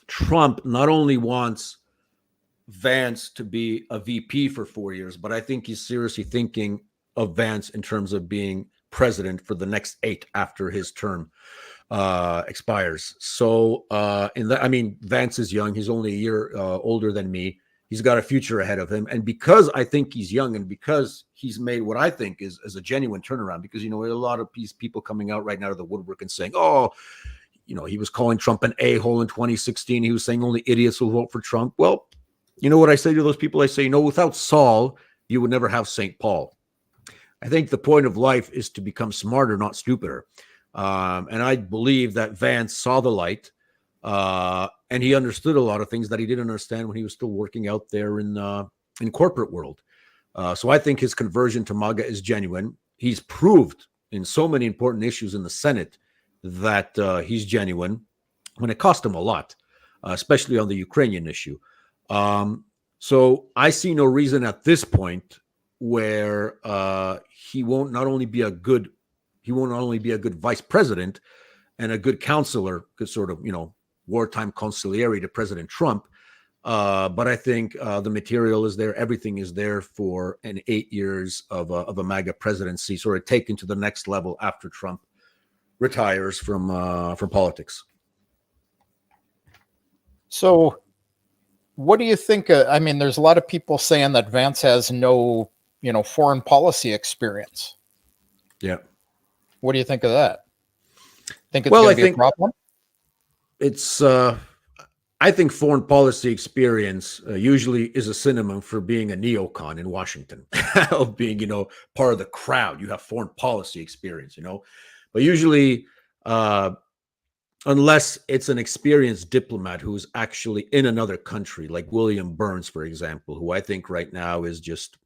B: Trump not only wants Vance to be a VP for 4 years, but I think he's seriously thinking of Vance in terms of being president for the next 8 after his term expires. So I mean, Vance is young. He's only a year older than me. He's got a future ahead of him. And because I think he's young, and because he's made what I think is a genuine turnaround, because, a lot of these people coming out right now to the woodwork and saying, he was calling Trump an a-hole in 2016. He was saying only idiots will vote for Trump. Well, you know what I say to those people? I say, without Saul, you would never have St. Paul. I think the point of life is to become smarter, not stupider. And I believe that Vance saw the light, and he understood a lot of things that he didn't understand when he was still working out there in corporate world. So I think his conversion to MAGA is genuine. He's proved in so many important issues in the Senate that he's genuine, when it cost him a lot, especially on the Ukrainian issue. So I see no reason at this point where he won't not only be a good, vice president and a good counselor, good sort of, wartime consigliere to President Trump. But I think the material is there. Everything is there for an 8 years of a MAGA presidency, sort of taken to the next level after Trump retires from politics.
C: So what do you think? I mean, there's a lot of people saying that Vance has no, foreign policy experience.
B: Yeah.
C: What do you think of that? Think it's going to be a problem?
B: It's I think foreign policy experience usually is a synonym for being a neocon in Washington, of being, part of the crowd. You have foreign policy experience, but usually, unless it's an experienced diplomat who's actually in another country, like William Burns, for example, who I think right now is just,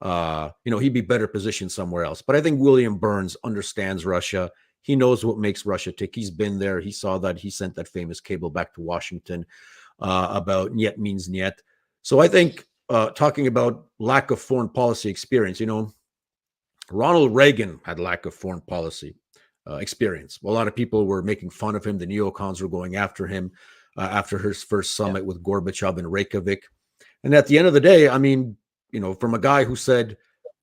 B: he'd be better positioned somewhere else. But I think William Burns understands Russia. He knows what makes Russia tick. He's been there. He saw that. He sent that famous cable back to Washington about "niet means niet." So I think talking about lack of foreign policy experience, Ronald Reagan had lack of foreign policy experience. A lot of people were making fun of him. The neocons were going after him after his first summit with Gorbachev in Reykjavik. And at the end of the day, I mean, from a guy who said,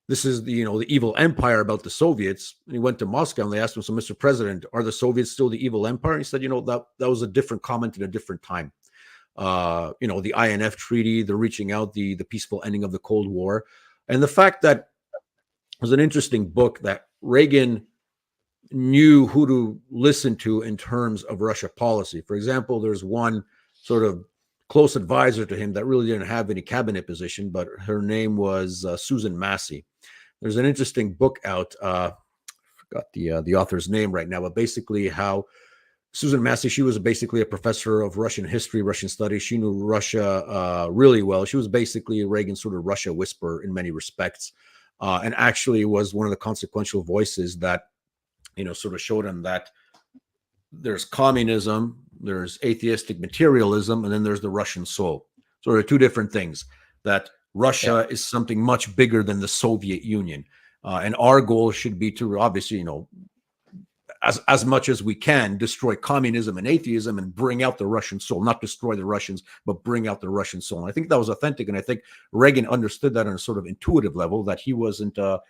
B: this is the evil empire about the Soviets. And he went to Moscow and they asked him, so Mr. President, are the Soviets still the evil empire? And he said, that was a different comment at a different time. The INF treaty, the reaching out, the peaceful ending of the Cold War. And the fact that it was an interesting book that Reagan knew who to listen to in terms of Russia policy. For example, there's one sort of close advisor to him that really didn't have any cabinet position, but her name was Susan Massey. There's an interesting book out. I forgot the author's name right now, but basically how Susan Massey, she was basically a professor of Russian history, Russian studies. She knew Russia really well. She was basically Reagan's sort of Russia whisperer in many respects, and actually was one of the consequential voices that, sort of showed him that there's communism, there's atheistic materialism, and then there's the Russian soul. So there are two different things. That Russia is something much bigger than the Soviet Union. And our goal should be to obviously, as much as we can, destroy communism and atheism and bring out the Russian soul, not destroy the Russians, but bring out the Russian soul. And I think that was authentic. And I think Reagan understood that on a sort of intuitive level, that he wasn't a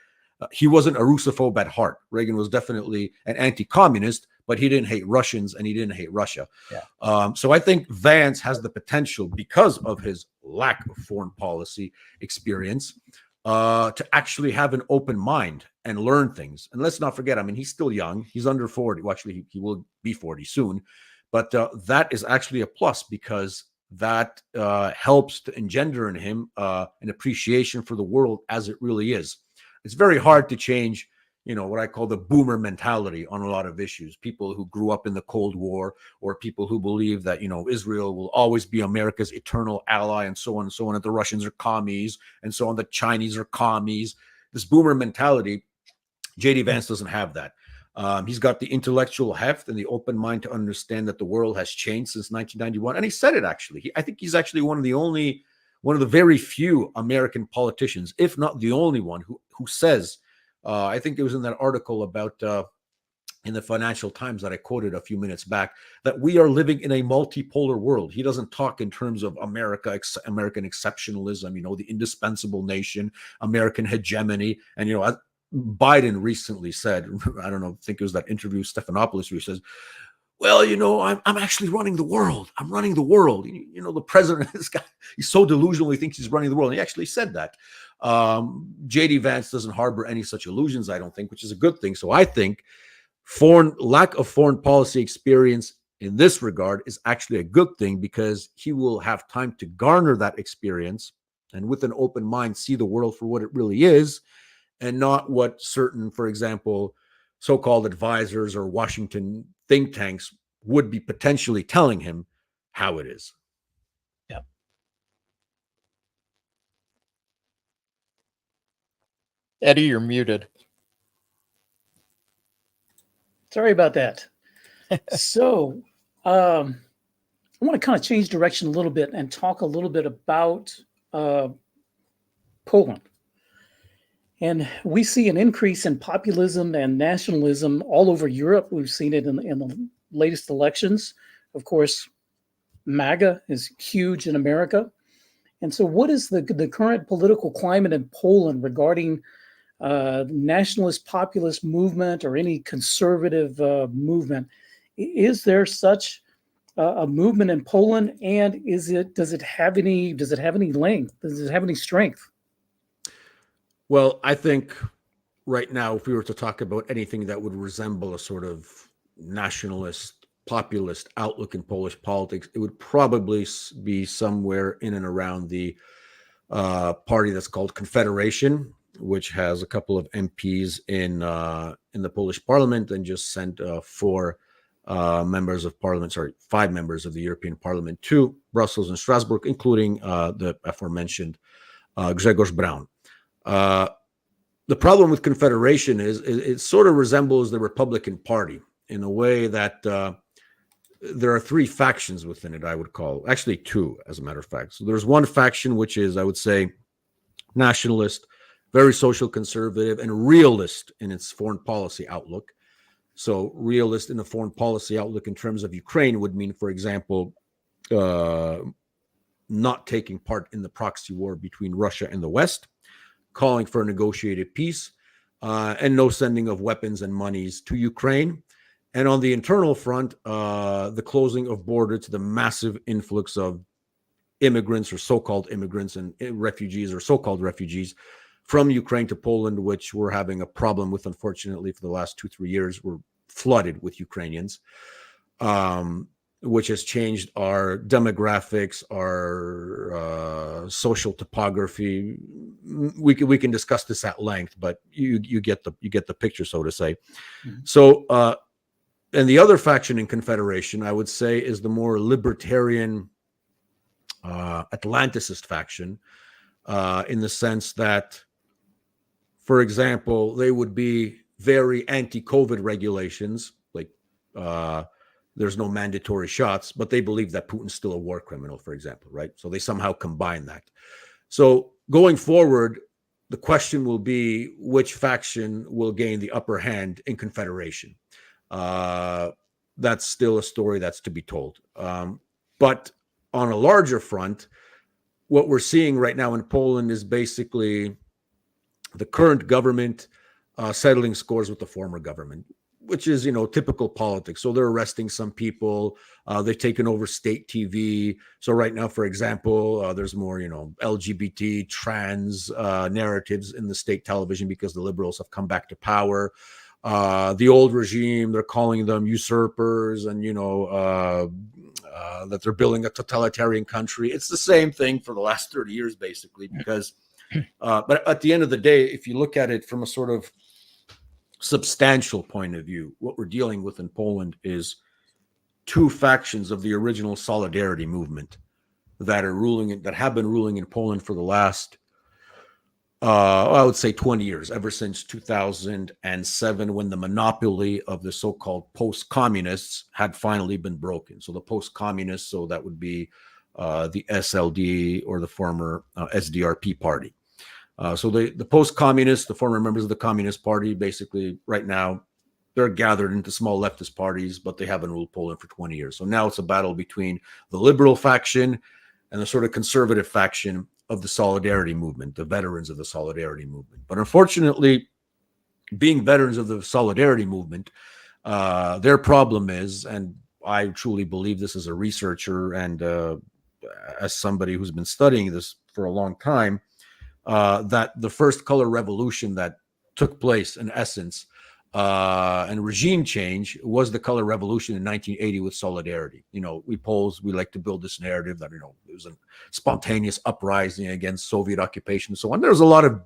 B: Russophobe at heart. Reagan was definitely an anti-communist, but he didn't hate Russians and he didn't hate Russia. Yeah. So I think Vance has the potential, because of his lack of foreign policy experience, to actually have an open mind and learn things. And let's not forget, I mean, he's still young. He's under 40. Well, actually, he will be 40 soon. But that is actually a plus, because that helps to engender in him an appreciation for the world as it really is. It's very hard to change, what I call the boomer mentality on a lot of issues. People who grew up in the Cold War, or people who believe that, Israel will always be America's eternal ally, and so on and so on, that the Russians are commies, and so on, the Chinese are commies. This boomer mentality, J.D. Vance doesn't have that. He's got the intellectual heft and the open mind to understand that the world has changed since 1991. And he said it, actually. I think he's actually one of the very few American politicians, if not the only one, who says, I think it was in that article about in the Financial Times that I quoted a few minutes back, that we are living in a multipolar world. He doesn't talk in terms of American exceptionalism, the indispensable nation, American hegemony. And, Biden recently said, I don't know, I think it was that interview, Stephanopoulos, where he says, well, I'm actually running the world. I'm running the world. The president, this guy, he's so delusional. He thinks he's running the world. And he actually said that. J.D. Vance doesn't harbor any such illusions, I don't think, which is a good thing. So I think lack of foreign policy experience in this regard is actually a good thing, because he will have time to garner that experience and with an open mind see the world for what it really is, and not what certain, for example, so-called advisors or Washington think tanks would be potentially telling him how it is.
A: Yeah.
C: Eddie, you're muted.
A: Sorry about that. So I want to kind of change direction a little bit and talk a little bit about Poland. And we see an increase in populism and nationalism all over Europe. We've seen it in the latest elections. Of course, MAGA is huge in America. And so, what is the current political climate in Poland regarding nationalist populist movement or any conservative movement? Is there such a movement in Poland, and does it have any length? Does it have any strength?
B: Well, I think right now, if we were to talk about anything that would resemble a sort of nationalist, populist outlook in Polish politics, it would probably be somewhere in and around the party that's called Confederation, which has a couple of MPs in the Polish Parliament and just sent five members of the European Parliament to Brussels and Strasbourg, including the aforementioned Grzegorz Braun. The problem with Confederation is it sort of resembles the Republican Party in a way that there are three factions within it, I would call. Actually, two, as a matter of fact. So there's one faction, which is, I would say, nationalist, very social conservative, and realist in its foreign policy outlook. So realist in the foreign policy outlook in terms of Ukraine would mean, for example, not taking part in the proxy war between Russia and the West, calling for a negotiated peace, and no sending of weapons and monies to Ukraine. And on the internal front, the closing of border to the massive influx of immigrants or so-called immigrants and refugees or so-called refugees from Ukraine to Poland, which we're having a problem with, unfortunately, for the last 2-3 years. We're flooded with Ukrainians, which has changed our demographics, our social topography. We can discuss this at length, but you get the picture, so to say. Mm-hmm. So, and the other faction in Confederation, I would say, is the more libertarian Atlanticist faction, in the sense that, for example, they would be very anti-COVID regulations, like there's no mandatory shots, but they believe that Putin's still a war criminal, for example, right? So they somehow combine that. So going forward, the question will be which faction will gain the upper hand in Confederation. That's still a story that's to be told. But on a larger front, what we're seeing right now in Poland is basically the current government settling scores with the former government, which is, typical politics. So they're arresting some people. They've taken over state TV. So right now, for example, there's more, LGBT, trans narratives in the state television because the liberals have come back to power. The old regime, they're calling them usurpers and, that they're building a totalitarian country. It's the same thing for the last 30 years, basically, because, but at the end of the day, if you look at it from a sort of substantial point of view, what we're dealing with in Poland is two factions of the original Solidarity movement that have been ruling in Poland for the last, I would say 20 years, ever since 2007, when the monopoly of the so-called post-communists had finally been broken. So the post-communists, so that would be the SLD or the former SDRP party. So the post-communists, the former members of the Communist Party, basically right now, they're gathered into small leftist parties, but they haven't ruled Poland for 20 years. So now it's a battle between the liberal faction and the sort of conservative faction of the Solidarity movement, the veterans of the Solidarity movement. But unfortunately, being veterans of the Solidarity movement, their problem is, and I truly believe this as a researcher and as somebody who's been studying this for a long time, that the first color revolution that took place, in essence, and regime change was the color revolution in 1980 with Solidarity. We Poles, we like to build this narrative that, it was a spontaneous uprising against Soviet occupation and so on. There's a lot of,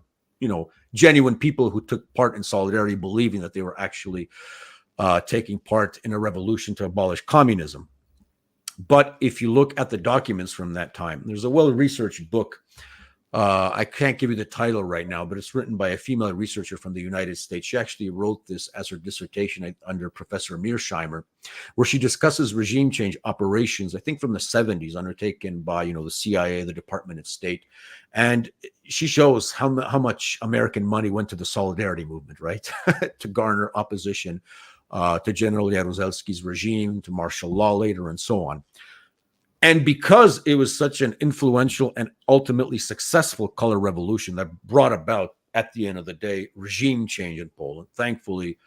B: genuine people who took part in Solidarity believing that they were actually taking part in a revolution to abolish communism. But if you look at the documents from that time, there's a well-researched book. I can't give you the title right now, but it's written by a female researcher from the United States. She actually wrote this as her dissertation under Professor Mearsheimer, where she discusses regime change operations, I think from the 70s, undertaken by, the CIA, the Department of State. And she shows how much American money went to the Solidarity movement, right, to garner opposition to General Jaruzelski's regime, to martial law later, and so on. And because it was such an influential and ultimately successful color revolution that brought about, at the end of the day, regime change in Poland, thankfully,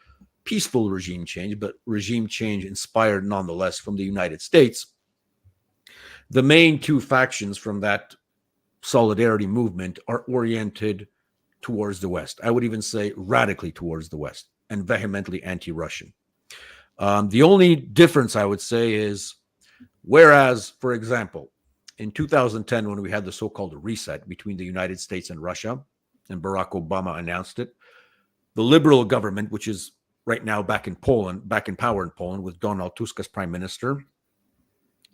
B: peaceful regime change, but regime change inspired nonetheless from the United States, the main two factions from that solidarity movement are oriented towards the West. I would even say radically towards the West and vehemently anti-Russian. The only difference I would say is, whereas, for example, in 2010, when we had the so-called reset between the United States and Russia, and Barack Obama announced it, the liberal government, which is right now back in power in Poland with Donald Tusk as prime minister,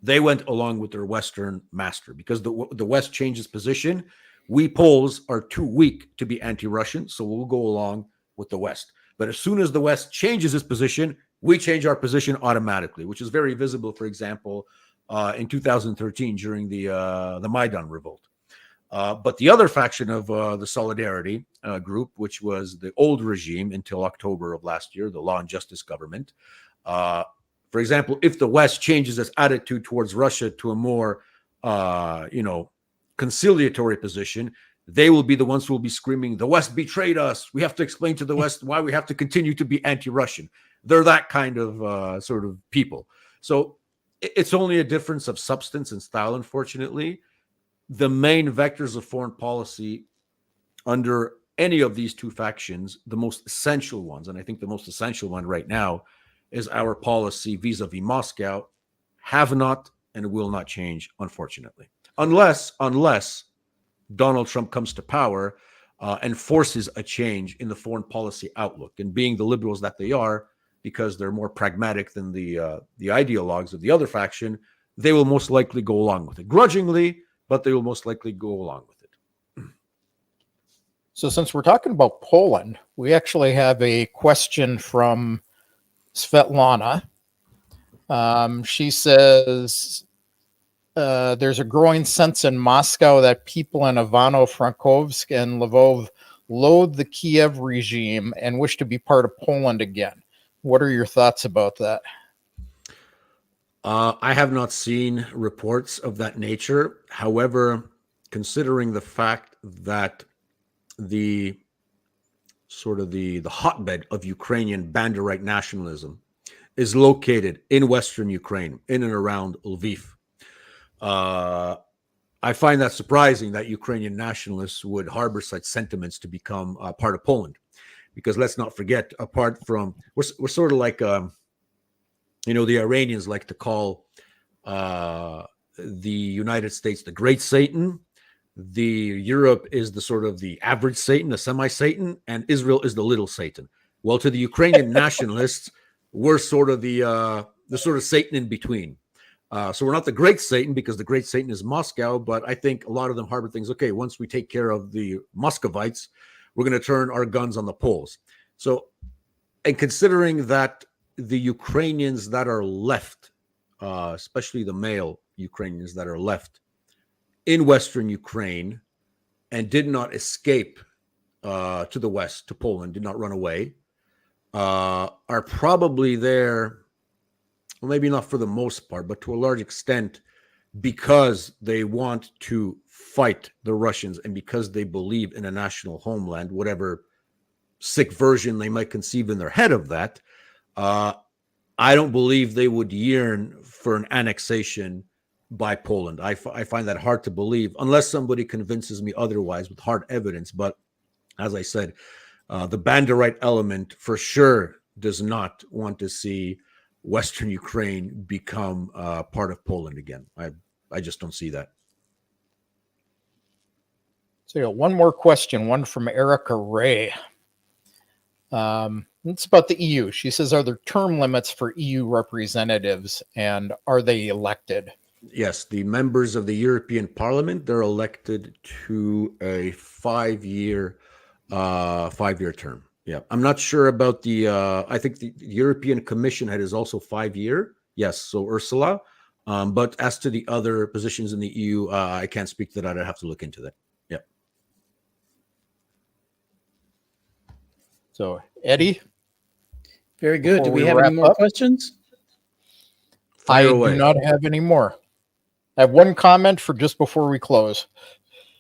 B: they went along with their Western master because the West changed its position. We Poles are too weak to be anti-Russian, so we'll go along with the West. But as soon as the West changes its position, we change our position automatically, which is very visible, for example, in 2013 during the Maidan revolt. But the other faction of the Solidarity group, which was the old regime until October of last year, the Law and Justice government, for example, if the West changes its attitude towards Russia to a more, conciliatory position, they will be the ones who will be screaming, "The West betrayed us. We have to explain to the West why we have to continue to be anti-Russian." They're that kind of sort of people. So it's only a difference of substance and style, unfortunately. The main vectors of foreign policy under any of these two factions, the most essential ones, and I think the most essential one right now, is our policy vis-a-vis Moscow, have not and will not change, unfortunately. Unless Donald Trump comes to power and forces a change in the foreign policy outlook. And being the liberals that they are, because they're more pragmatic than the ideologues of the other faction, they will most likely go along with it. Grudgingly, but they will most likely go along with it.
C: So since we're talking about Poland, we actually have a question from Svetlana. She says, there's a growing sense in Moscow that people in Ivano-Frankovsk and Lvov loathe the Kiev regime and wish to be part of Poland again. What are your thoughts about that?
B: I have not seen reports of that nature. However, considering the fact that the hotbed of Ukrainian Banderite nationalism is located in Western Ukraine, in and around Lviv, I find that surprising that Ukrainian nationalists would harbor such sentiments to become part of Poland. Because let's not forget, apart from, we're sort of like, the Iranians like to call the United States the Great Satan. Europe is the sort of the average Satan, the semi-Satan, and Israel is the little Satan. Well, to the Ukrainian nationalists, we're sort of the sort of Satan in between. So we're not the great Satan because the great Satan is Moscow, but I think a lot of them harbor things. Okay, once we take care of the Muscovites, we're going to turn our guns on the Poles. So, and considering that the Ukrainians that are left, especially the male Ukrainians that are left in Western Ukraine and did not escape to the West, to Poland, did not run away, are probably there, well, maybe not for the most part, but to a large extent, because they want to fight the Russians and because they believe in a national homeland, whatever sick version they might conceive in their head of that. I don't believe they would yearn for an annexation by Poland. I find that hard to believe unless somebody convinces me otherwise with hard evidence. But as I said, the Banderite element for sure does not want to see Western Ukraine become part of Poland again. I just don't see that.
C: So one more question, one from Erica Ray. It's about the EU. She says, are there term limits for EU representatives and are they elected?
B: Yes, the members of the European Parliament, they're elected to a five-year term. Yeah, I'm not sure about the, I think the European Commission head is also 5-year. Yes, so Ursula. But as to the other positions in the EU, I can't speak to that. I'd have to look into that. Yeah.
C: So, Eddie?
A: Very good.
C: before
A: Do we
C: we
A: have any
C: wrap
A: more
C: up?
A: questions?
B: Fire
C: I
B: away.
C: do not have any more. I have one comment for just before we close.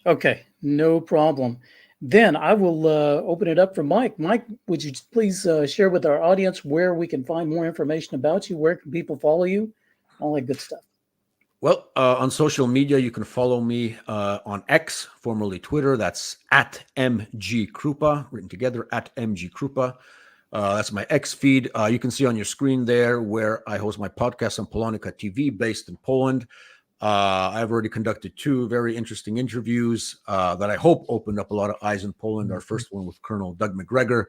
A: Okay, no problem. Then I will open it up for Mike. Mike, would you please share with our audience where we can find more information about you? Where can people follow you? All that good stuff.
B: Well, on social media, you can follow me on X, formerly Twitter. That's at MG Krupa, written together, at MG Krupa. That's my X feed. You can see on your screen there where I host my podcast on Polonica TV, based in Poland. I've already conducted 2 very interesting interviews that I hope opened up a lot of eyes in Poland. Our first one with Colonel Doug McGregor,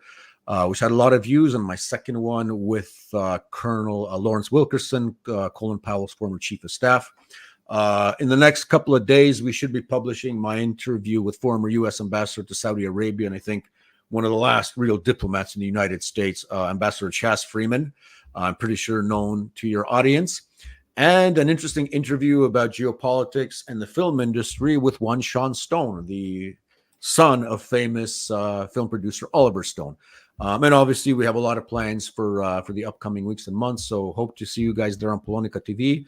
B: which had a lot of views, and my second one with Colonel Lawrence Wilkerson, Colin Powell's former chief of staff. In the next couple of days, we should be publishing my interview with former U.S. Ambassador to Saudi Arabia, and I think one of the last real diplomats in the United States, Ambassador Chas Freeman. I'm pretty sure known to your audience. And an interesting interview about geopolitics and the film industry with one Sean Stone, the son of famous film producer Oliver Stone. And obviously, we have a lot of plans for the upcoming weeks and months. So hope to see you guys there on Polonica TV.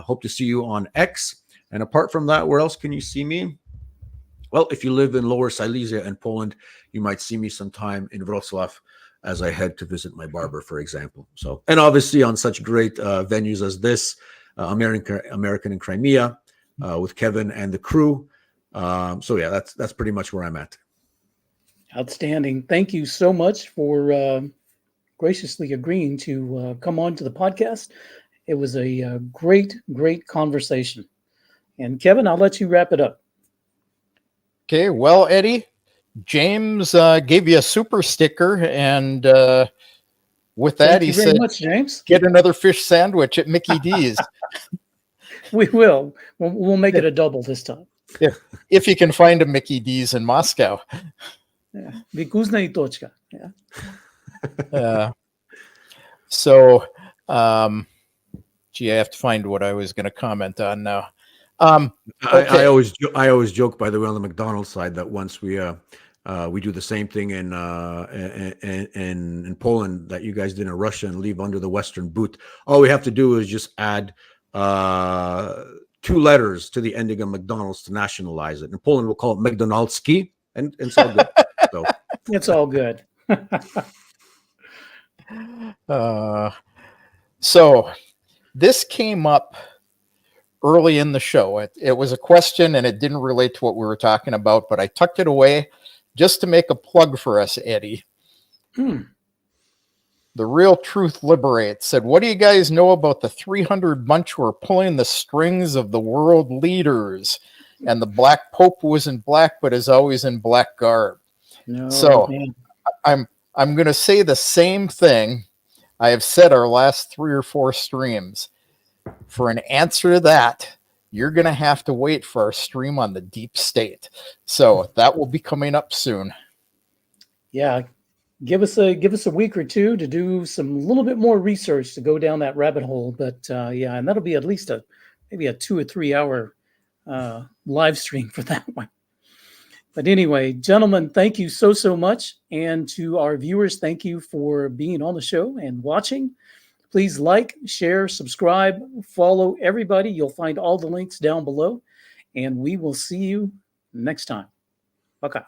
B: Hope to see you on X. And apart from that, where else can you see me? Well, if you live in Lower Silesia and Poland, you might see me sometime in Wrocław as I head to visit my barber, for example. So, and obviously on such great venues as this, American in Crimea, with Kevin and the crew. So yeah, that's pretty much where I'm at.
A: Outstanding. Thank you so much for graciously agreeing to come on to the podcast. It was a great conversation. And Kevin, I'll let you wrap it up.
C: Okay, well, Eddie, James gave you a super sticker, and with that,
A: Thank you very much, James.
C: get another fish sandwich at Mickey D's.
A: We will. We'll make it a double this time.
C: If you can find a Mickey D's in Moscow.
A: Yeah. Vykusna i tochka. Yeah.
C: So, gee, I have to find what I was going to comment on now. Okay.
B: I always joke, by the way, on the McDonald's side, that once we do the same thing in Poland that you guys did in Russia and leave under the Western boot. All we have to do is just add 2 letters to the ending of McDonald's to nationalize it. In Poland, we'll call it McDonaldski, and it's all good. So
A: it's all good.
C: So this came up early in the show. It was a question, and it didn't relate to what we were talking about, but I tucked it away just to make a plug for us, Eddie. The Real Truth Liberates said, what do you guys know about the 300 bunch who are pulling the strings of the world leaders? And the Black Pope was in black, but is always in black garb.
A: No,
C: so
A: man.
C: I'm going to say the same thing I have said our last 3 or 4 streams. For an answer to that, you're going to have to wait for our stream on the deep state. So that will be coming up soon.
A: Yeah. Give us a week or 2 to do some little bit more research to go down that rabbit hole. But yeah, and that'll be at least maybe a 2 or 3 hour live stream for that one. But anyway, gentlemen, thank you so much. And to our viewers, thank you for being on the show and watching. Please like, share, subscribe, follow everybody. You'll find all the links down below. And we will see you next time. Bye.